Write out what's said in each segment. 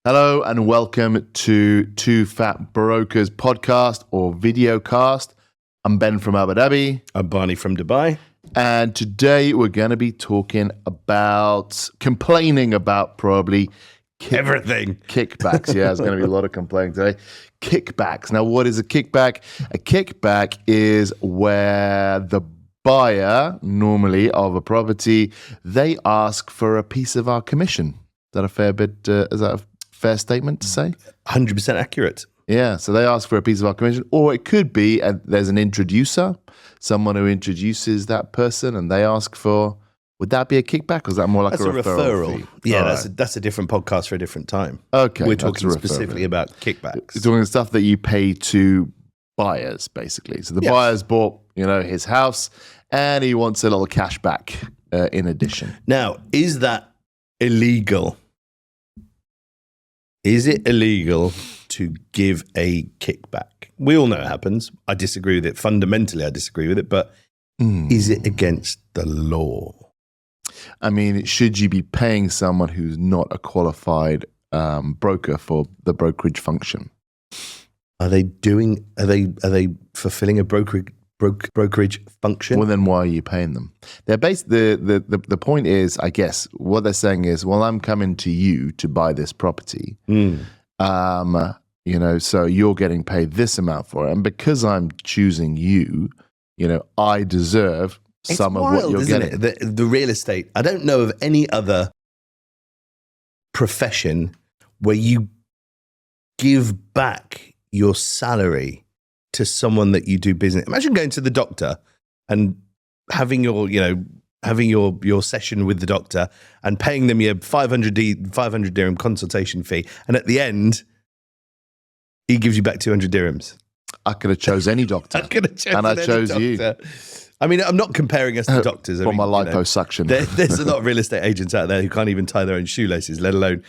Hello and welcome to Two Fat Brokers podcast or videocast. I'm Ben from Abu Dhabi. I'm Barney from Dubai. And today we're going to be complaining about probably everything. Kickbacks. Yeah, there's going to be a lot of complaining today. Kickbacks. Now, what is a kickback? A kickback is where the buyer, normally of a property, they ask for a piece of our commission. Is that a fair statement to say? 100% accurate. Yeah, so they ask for a piece of our commission, or it could be there's an introducer, someone who introduces that person, and they ask for. Would that be a kickback, or is that more like that's a referral? Fee? Yeah, that's a different podcast for a different time. Okay, we're talking specifically about kickbacks. We're talking stuff that you pay to buyers, basically. So the buyer's bought, his house, and he wants a little cash back in addition. Now, is that illegal? Is it illegal to give a kickback? We all know it happens. I disagree with it. Fundamentally, I disagree with it. But is it against the law? I mean, should you be paying someone who's not a qualified broker for the brokerage function? Are they fulfilling a brokerage function? Well, then why are you paying them? They're the point is, I guess, what they're saying is, well, I'm coming to you to buy this property. So you're getting paid this amount for it. And because I'm choosing you, I deserve some of what you're getting. The real estate, I don't know of any other profession where you give back your salary to someone that you do business. Imagine going to the doctor and having your session with the doctor and paying them your 500 dirham consultation fee, and at the end, he gives you back 200 dirhams. I could have chose any doctor. I chose you. I mean, I'm not comparing us to doctors. For my liposuction. There's a lot of real estate agents out there who can't even tie their own shoelaces, let alone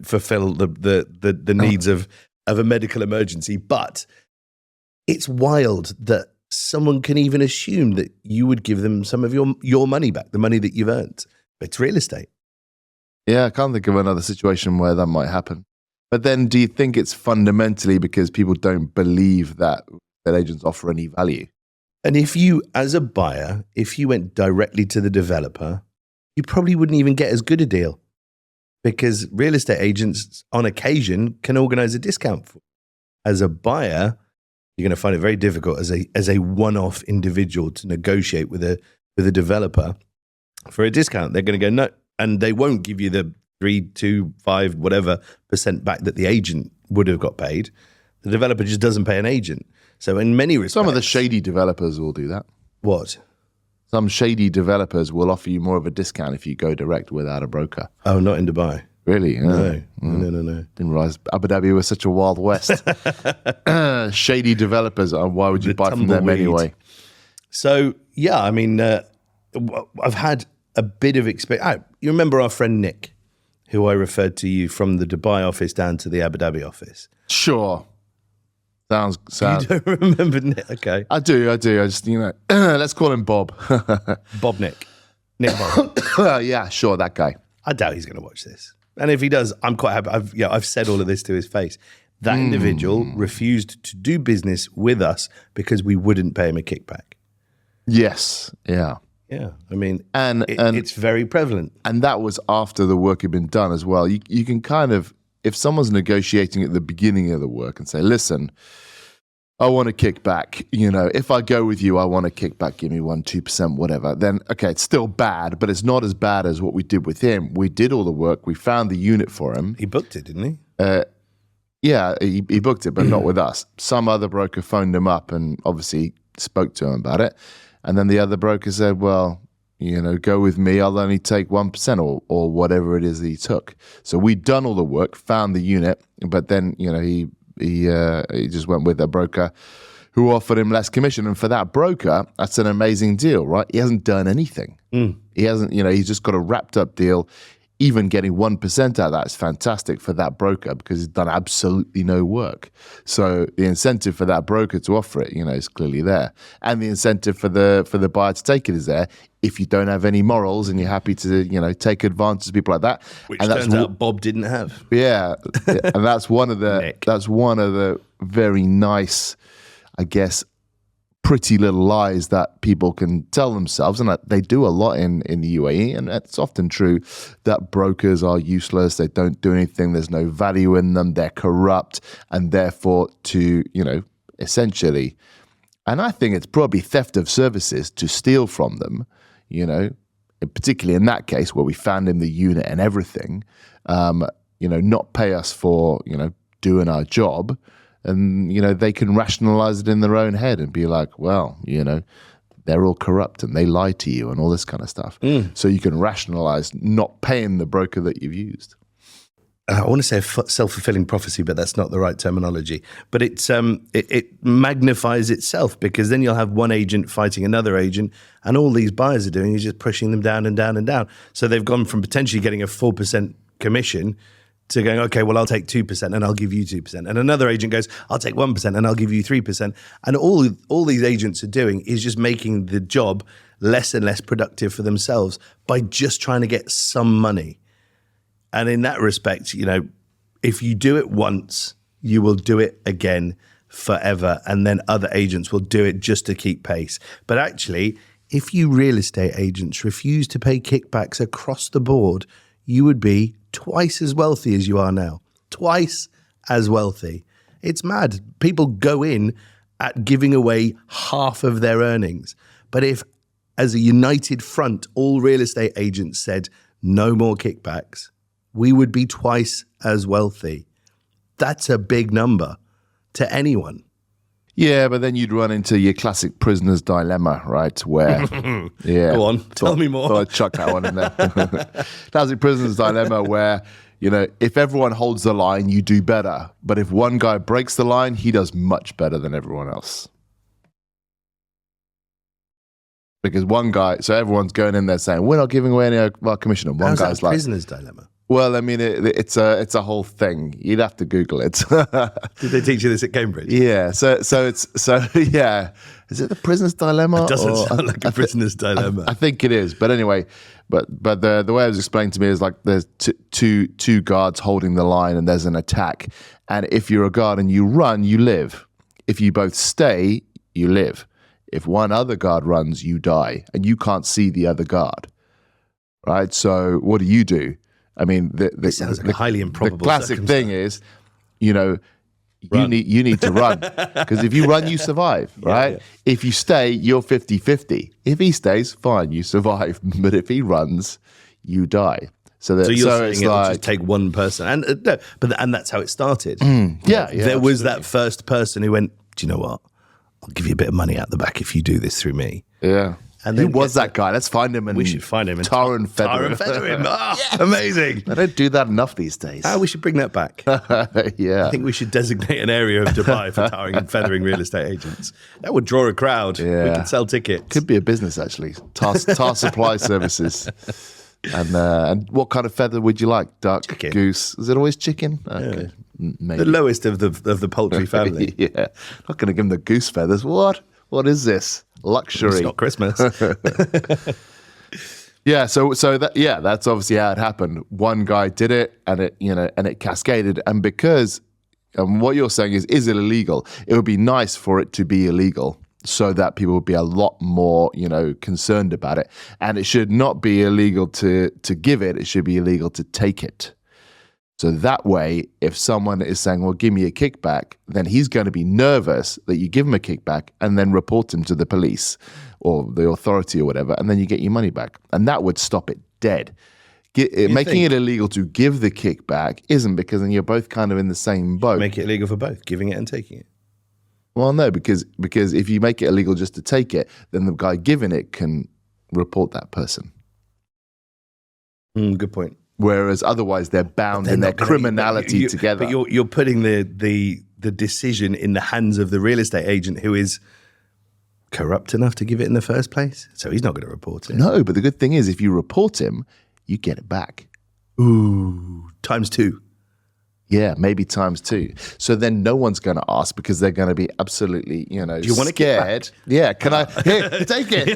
fulfill the needs of a medical emergency. But it's wild that someone can even assume that you would give them some of your money back, the money that you've earned. It's real estate. Yeah, I can't think of another situation where that might happen. But then do you think it's fundamentally because people don't believe that agents offer any value? And if you, as a buyer, if you went directly to the developer, you probably wouldn't even get as good a deal, because real estate agents on occasion can organize a discount for you. As a buyer, you're going to find it very difficult as a one-off individual to negotiate with a developer for a discount. They're going to go no, and they won't give you the 3, 2, 5, whatever % back that the agent would have got paid. The developer just doesn't pay an agent. So in many respects, some of the shady developers will do that. What? Some shady developers will offer you more of a discount if you go direct without a broker. Oh, not in Dubai. Really? No. Didn't realize Abu Dhabi was such a wild west. Shady developers. Why would you buy from them anyway? So, yeah, I mean, I've had a bit of experience. You remember our friend Nick, who I referred to you from the Dubai office down to the Abu Dhabi office? Sure. Sounds. You don't remember Nick? Okay. I do. I just, let's call him Bob. Bob Nick. Nick Bob. Yeah, sure, that guy. I doubt he's going to watch this. And if he does, I'm quite happy. I've said all of this to his face. That individual refused to do business with us because we wouldn't pay him a kickback. Yes. Yeah. Yeah. I mean, and it's very prevalent. And that was after the work had been done as well. You can kind of, if someone's negotiating at the beginning of the work and say, listen, I want a kickback. If I go with you, I want a kickback. Give me 1%, 2%, whatever. Then, okay, it's still bad, but it's not as bad as what we did with him. We did all the work. We found the unit for him. He booked it, didn't he? Yeah, he booked it, but not with us. Some other broker phoned him up and obviously spoke to him about it. And then the other broker said, well, go with me. I'll only take 1% or whatever it is that he took. So we'd done all the work, found the unit, but then, he just went with a broker who offered him less commission. And for that broker, that's an amazing deal, right? He hasn't done anything. He hasn't, he's just got a wrapped up deal. even getting 1% out of that is fantastic for that broker because it's done absolutely no work. So the incentive for that broker to offer it, is clearly there. And the incentive for the buyer to take it is there if you don't have any morals and you're happy to, take advantage of people like that. Which and turns out Bob didn't have. Yeah. And that's one of the very nice, I guess, pretty little lies that people can tell themselves, and they do a lot in the UAE, and it's often true that brokers are useless, they don't do anything, there's no value in them, they're corrupt, and therefore to, essentially, and I think it's probably theft of services to steal from them, particularly in that case where we found him the unit and everything, not pay us for, doing our job. And, they can rationalize it in their own head and be like, well, they're all corrupt and they lie to you and all this kind of stuff. So you can rationalize not paying the broker that you've used. I want to say self-fulfilling prophecy, but that's not the right terminology. But it magnifies itself, because then you'll have one agent fighting another agent, and all these buyers are doing is just pushing them down and down and down. So they've gone from potentially getting a 4% commission to going, okay, well, I'll take 2% and I'll give you 2%. And another agent goes, I'll take 1% and I'll give you 3%. And all these agents are doing is just making the job less and less productive for themselves by just trying to get some money. And in that respect, if you do it once, you will do it again forever. And then other agents will do it just to keep pace. But actually, if you real estate agents refuse to pay kickbacks across the board, you would be twice as wealthy as you are now. Twice as wealthy. It's mad. People go in at giving away half of their earnings. But if, as a united front, all real estate agents said no more kickbacks, we would be twice as wealthy. That's a big number to anyone. Yeah, but then you'd run into your classic prisoner's dilemma, right? Where, yeah. Go on, tell me more. I'd chuck that one in there. Classic prisoner's dilemma where, if everyone holds the line, you do better. But if one guy breaks the line, he does much better than everyone else. Because one guy, so everyone's going in there saying, we're not giving away any of our commission. And one How's guy's that like, prisoner's dilemma? well, I mean, it's a whole thing. You'd have to Google it. Did they teach you this at Cambridge? Yeah. So yeah. Is it the prisoner's dilemma? It doesn't sound like a prisoner's dilemma. I think it is. But anyway, but the way it was explained to me is like there's two guards holding the line, and there's an attack. And if you're a guard and you run, you live. If you both stay, you live. If one other guard runs, you die, and you can't see the other guard. Right. So what do? I mean, It sounds like a highly improbable. The classic thing is, you need to run, because if you run, you survive, right? Yeah. If you stay, you're 50-50. If he stays, fine, you survive. But if he runs, you die. So you're saying it'll just take one person, and that's how it started. Yeah, there was that first person who went, do you know what? I'll give you a bit of money out the back if you do this through me. Yeah. And who was that guy? Let's find him. We should find him and tar and feather him. Yes. Amazing. I don't do that enough these days. We should bring that back. Yeah. I think we should designate an area of Dubai for tarring and feathering real estate agents. That would draw a crowd. Yeah. We could sell tickets. Could be a business, actually. Tar supply services. And what kind of feather would you like? Duck, chicken. Goose? Is it always chicken? Okay. Yeah. Maybe. The lowest of the poultry family. Yeah. Not going to give them the goose feathers. What? What is this? Luxury. It's not Christmas. Yeah, so that's obviously how it happened. One guy did it, and it cascaded. And because what you're saying is it illegal? It would be nice for it to be illegal, so that people would be a lot more, concerned about it. And it should not be illegal to give it. It should be illegal to take it. So that way, if someone is saying, well, give me a kickback, then he's going to be nervous that you give him a kickback and then report him to the police or the authority or whatever, and then you get your money back. And that would stop it dead. Making it illegal to give the kickback isn't, because then you're both kind of in the same boat. Make it illegal for both, giving it and taking it. Well, no, because if you make it illegal just to take it, then the guy giving it can report that person. Good point. Whereas otherwise they're bound in their criminality together. But you're putting the decision in the hands of the real estate agent, who is corrupt enough to give it in the first place. So he's not going to report it. No, but the good thing is if you report him, you get it back. Ooh, times 2. Yeah, maybe times 2. So then no one's going to ask because they're going to be absolutely, Do you want a scared. kickback? Yeah, can I? Here, take it.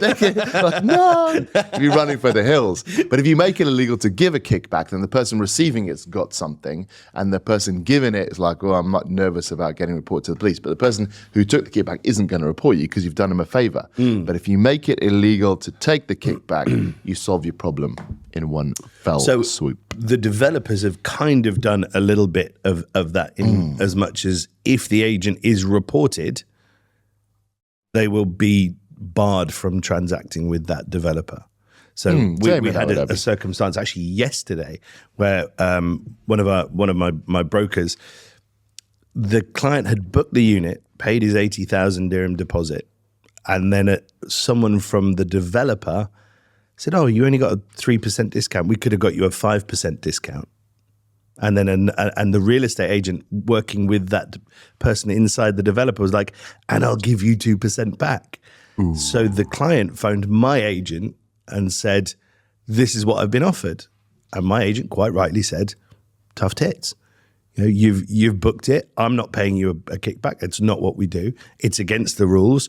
Like, no, you're running for the hills. But if you make it illegal to give a kickback, then the person receiving it's got something, and the person giving it is like, well, I'm not nervous about getting reported to the police. But the person who took the kickback isn't going to report you because you've done them a favor. But if you make it illegal to take the kickback, you solve your problem in one fell swoop. The developers have kind of done a little bit of that in as much as if the agent is reported, they will be barred from transacting with that developer. So we had a circumstance actually yesterday where one of my brokers, the client had booked the unit, paid his 80,000 dirham deposit, and then someone from the developer said, "Oh, you only got a 3% discount. We could have got you a 5% discount." And then and the real estate agent working with that person inside the developer was like, "And I'll give you 2% back." Ooh. So the client phoned my agent and said, "This is what I've been offered." And my agent quite rightly said, "Tough tits. You've booked it. I'm not paying you a kickback. It's not what we do. It's against the rules."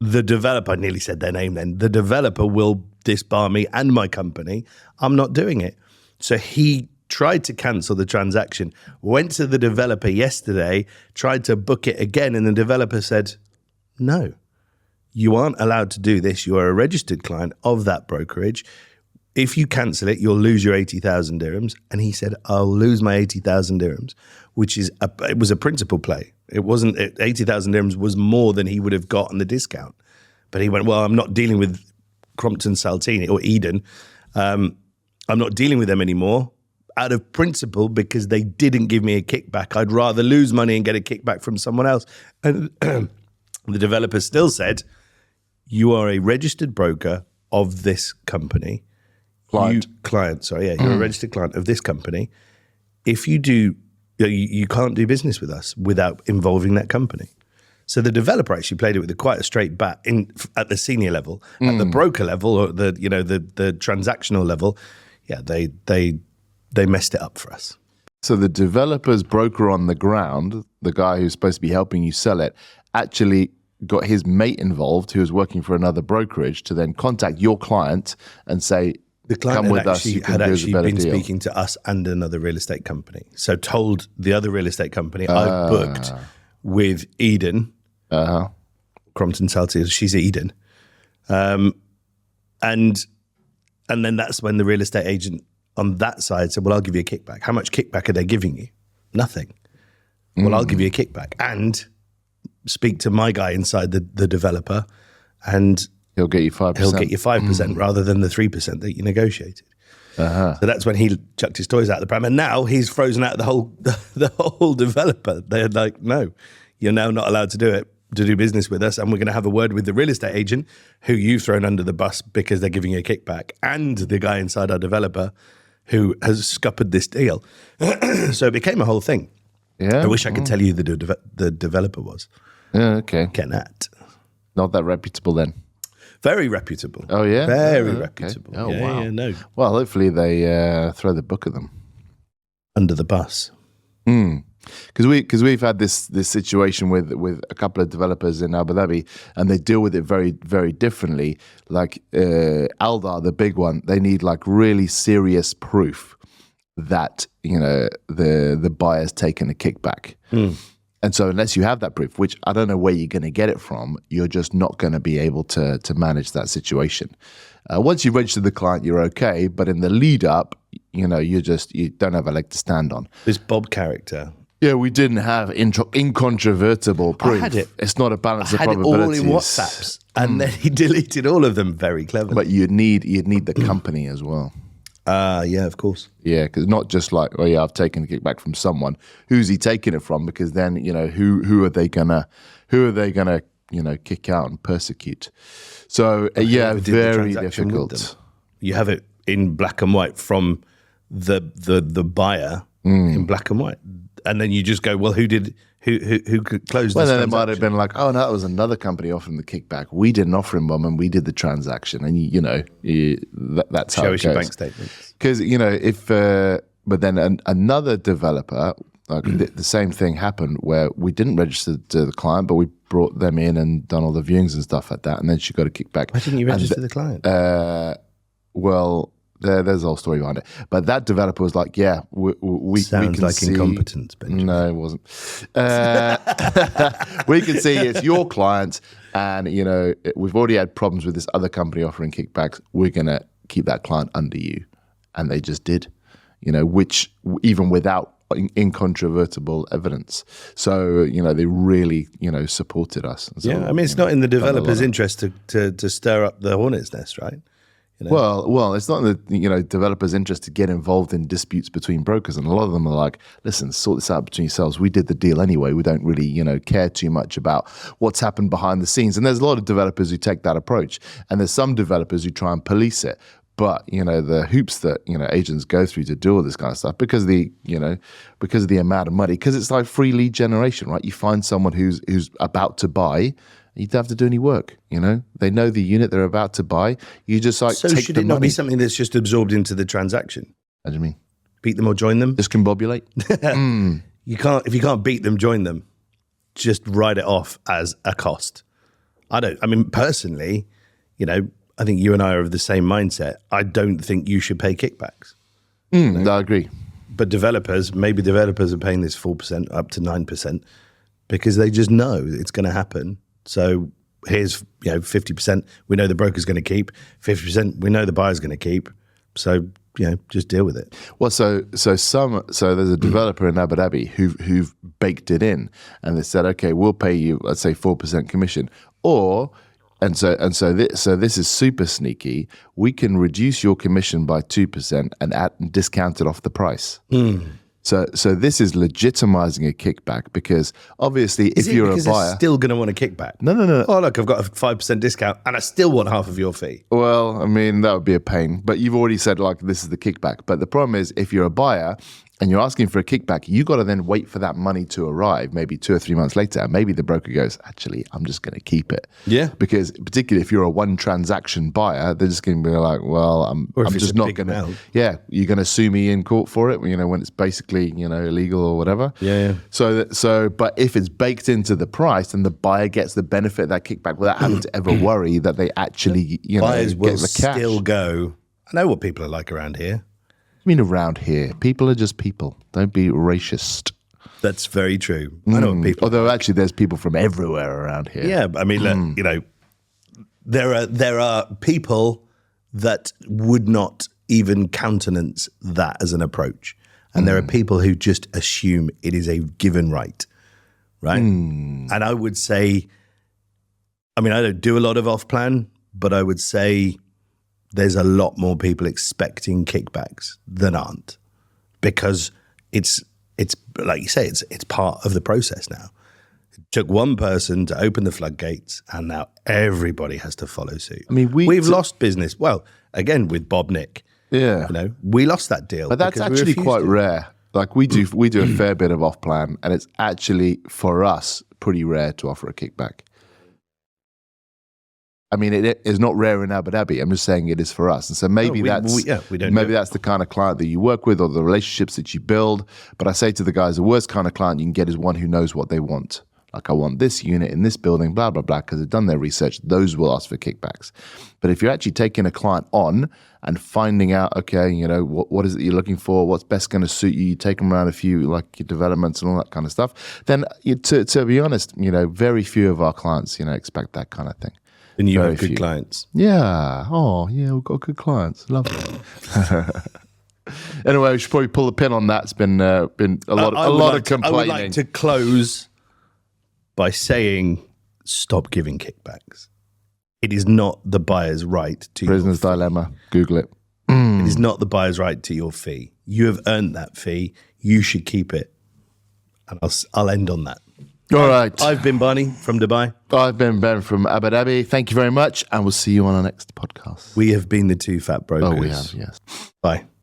The developer, I nearly said their name then, the developer will disbar me and my company. I'm not doing it. So he tried to cancel the transaction, went to the developer yesterday, tried to book it again, and the developer said, "No, you aren't allowed to do this. You are a registered client of that brokerage. If you cancel it, you'll lose your 80,000 dirhams. And he said, "I'll lose my 80,000 dirhams," which is it was a principal play. It wasn't 80,000 dirhams was more than he would have got on the discount. But he went, "Well, I'm not dealing with Crompton Saltini or Eden. I'm not dealing with them anymore out of principle because they didn't give me a kickback. I'd rather lose money and get a kickback from someone else." And the developer still said, "You are a registered broker of this company." You're a registered client of this company. If you do, you can't do business with us without involving that company. So the developer actually played it with quite a straight bat at the senior level, at the broker level, or the transactional level. Yeah, they messed it up for us. So the developer's broker on the ground, the guy who's supposed to be helping you sell it, actually got his mate involved, who was working for another brokerage, to then contact your client and say, the client "Come with us, you can do a better been deal." speaking to us and another real estate company. So told the other real estate company, "I've booked with Eden, Crompton Salty, she's Eden," and then that's when the real estate agent on that side said, "Well, I'll give you a kickback." "How much kickback are they giving you?" "Nothing." "Well, I'll give you a kickback and speak to my guy inside the developer, and he'll get you 5%. He'll get you 5% rather than the 3% that you negotiated." So that's when he chucked his toys out of the pram, and now he's frozen out the whole developer. They're like, "No, you're now not allowed to do business with us, and we're going to have a word with the real estate agent who you've thrown under the bus because they're giving you a kickback, and the guy inside our developer who has scuppered this deal." So it became a whole thing. Yeah, I wish I could tell you the developer was. Yeah, okay. Kenat. Not that reputable then. Very reputable. Oh, yeah? Very reputable. Oh, yeah, wow. Yeah, no. Well, hopefully they throw the book at them. Under the bus. Because we've had this situation with a couple of developers in Abu Dhabi, and they deal with it very, very differently. Like Aldar, the big one, they need like really serious proof that the buyer's taken a kickback. And so unless you have that proof, which I don't know where you're going to get it from, you're just not going to be able to manage that situation. Once you register the client, you're okay. But in the lead up, you don't have a leg to stand on. This Bob character. Yeah, we didn't have incontrovertible proof. I had it. It's not a balance of I had it probabilities. all in WhatsApps, and then he deleted all of them very cleverly. But you'd need the company as well. Yeah, of course. Yeah, because not just like, "Oh yeah, I've taken a kickback from someone." Who's he taking it from? Because then who are they gonna kick out and persecute? So yeah, very difficult. You have it in black and white from the buyer in black and white. and then you just go, well, who closed? Well, this then it might have transaction? been like, oh, no, that was another company offering the kickback. We didn't offer him one, and we did the transaction. And, that's how Show it us your goes. bank statements. Because, if, but then another developer, like the same thing happened where we didn't register to the client, but we brought them in and done all the viewings and stuff like that. And then she got a kickback. Why didn't you register the client? Well, there's a whole story behind it. But that developer was like, yeah, we Sounds can like see, incompetence, Benjamin. No, it wasn't. We can see it's your client, and we've already had problems with this other company offering kickbacks. We're gonna keep that client under you, and they just did. Which even without incontrovertible evidence. So they really supported us. So, Yeah, I mean, it's not in the developer's of- interest to stir up the hornet's nest, right? Well, it's not in the developers' interest to get involved in disputes between brokers, and a lot of them are like, "Listen, sort this out between yourselves. We did the deal anyway. We don't really, care too much about what's happened behind the scenes." And there's a lot of developers who take that approach, and there's some developers who try and police it. But the hoops that agents go through to do all this kind of stuff because of the amount of money, because it's like free lead generation, right? You find someone who's about to buy. You don't have to do any work, They know the unit they're about to buy. You just So take should the it not money. be something that's just absorbed into the transaction? What do you mean? Beat them or join them? Discombobulate? If you can't beat them, join them. Just write it off as a cost. Personally, I think you and I are of the same mindset. I don't think you should pay kickbacks. I agree. But maybe developers are paying this 4% up to 9% because they just know it's going to happen. So here's 50% we know the broker's going to keep, 50% we know the buyer's going to keep. So just deal with it. Well, so there's a developer in Abu Dhabi who've baked it in, and they said, okay, we'll pay you, let's say 4% commission, so this is super sneaky. We can reduce your commission by 2% and discount it off the price. So this is legitimizing a kickback because obviously if you're a buyer, they're still going to want a kickback. No. Oh, look, I've got a 5% discount and I still want half of your fee. Well, I mean, that would be a pain, but you've already said like this is the kickback. But the problem is if you're a buyer and you're asking for a kickback, you got to then wait for that money to arrive maybe 2 or 3 months later. And maybe the broker goes, actually, I'm just going to keep it. Yeah. Because particularly if you're a one transaction buyer, they're just going to be like, well, I'm just not going to. Yeah. You're going to sue me in court for it, when it's basically, illegal or whatever. Yeah. But if it's baked into the price and the buyer gets the benefit of that kickback without having to ever worry that they actually, Buyers get will the cash. still go. I know what people are like around here. I mean, around here, people are just people. Don't be racist. That's very true. I know what people. Although actually, there's people from everywhere around here. Yeah, I mean, look, there are people that would not even countenance that as an approach, and there are people who just assume it is a given right, And I would say, I don't do a lot of off plan, but I would say there's a lot more people expecting kickbacks than aren't, because it's like you say, it's part of the process now. It took one person to open the floodgates, and now everybody has to follow suit. I mean, we've lost business. Well, again with Bob Nick, Yeah. we lost that deal. But that's because we actually refused quite it. rare. Like we do a fair bit of off plan, and it's actually for us pretty rare to offer a kickback. I mean, it is not rare in Abu Dhabi. I'm just saying it is for us. And so maybe we don't that's the kind of client that you work with or the relationships that you build. But I say to the guys, the worst kind of client you can get is one who knows what they want. Like, I want this unit in this building, blah, blah, blah, because they've done their research. Those will ask for kickbacks. But if you're actually taking a client on and finding out, okay, what is it you're looking for? What's best going to suit you? You take them around a few, like your developments and all that kind of stuff. Then, to be honest, very few of our clients, expect that kind of thing. And you Very have good few. clients. Yeah. Oh, yeah, we've got good clients. Lovely. Anyway, we should probably pull the pin on that. It's been a lot of complaining. I would like to close by saying, stop giving kickbacks. It is not the buyer's right to Prisoner's Dilemma. Google it. It is not the buyer's right to your fee. You have earned that fee. You should keep it. And I'll end on that. All right. I've been Barney from Dubai. I've been Ben from Abu Dhabi. Thank you very much, and we'll see you on our next podcast. We have been the two fat brokers. Oh, we have, yes. Bye.